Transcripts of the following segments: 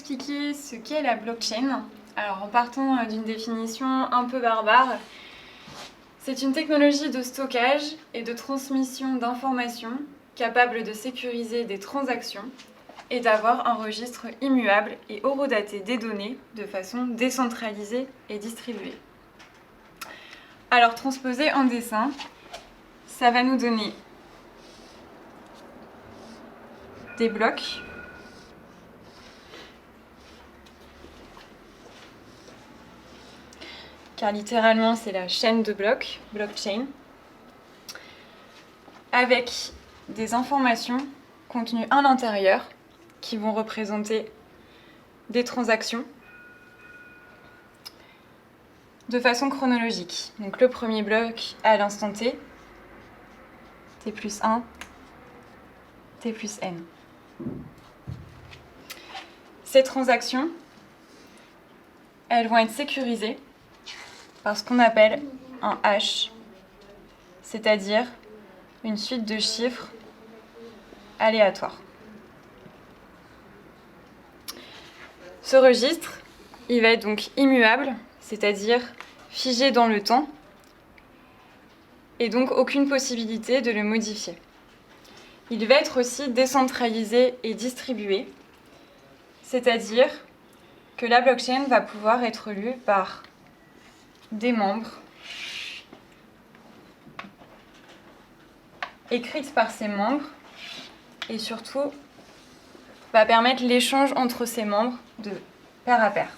expliquer ce qu'est la blockchain. Alors en partant d'une définition un peu barbare, c'est une technologie de stockage et de transmission d'informations capable de sécuriser des transactions et d'avoir un registre immuable et horodaté des données de façon décentralisée et distribuée. Alors transposé en dessin, ça va nous donner des blocs car littéralement c'est la chaîne de blocs, blockchain, avec des informations contenues à l'intérieur qui vont représenter des transactions de façon chronologique. Donc le premier bloc à l'instant t, t plus 1, t plus n. Ces transactions, elles vont être sécurisées par ce qu'on appelle un hash, c'est-à-dire une suite de chiffres aléatoires. Ce registre, il va être donc immuable, c'est-à-dire figé dans le temps, et donc aucune possibilité de le modifier. Il va être aussi décentralisé et distribué, c'est-à-dire que la blockchain va pouvoir être lue par des membres, écrite par ces membres, et surtout va permettre l'échange entre ces membres de pair à pair.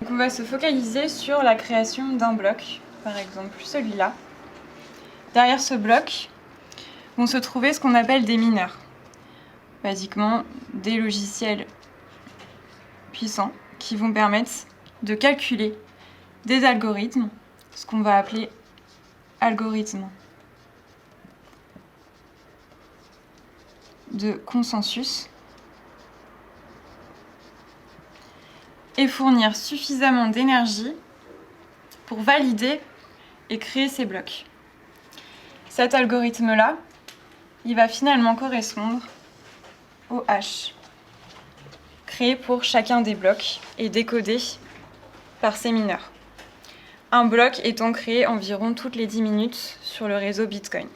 Donc on va se focaliser sur la création d'un bloc, par exemple celui-là. Derrière ce bloc vont se trouver ce qu'on appelle des mineurs. Basiquement, des logiciels puissants qui vont permettre de calculer des algorithmes, ce qu'on va appeler algorithmes de consensus, et fournir suffisamment d'énergie pour valider et créer ces blocs. Cet algorithme-là, il va finalement correspondre au hash créé pour chacun des blocs et décodé par ces mineurs. Un bloc étant créé environ toutes les 10 minutes sur le réseau Bitcoin.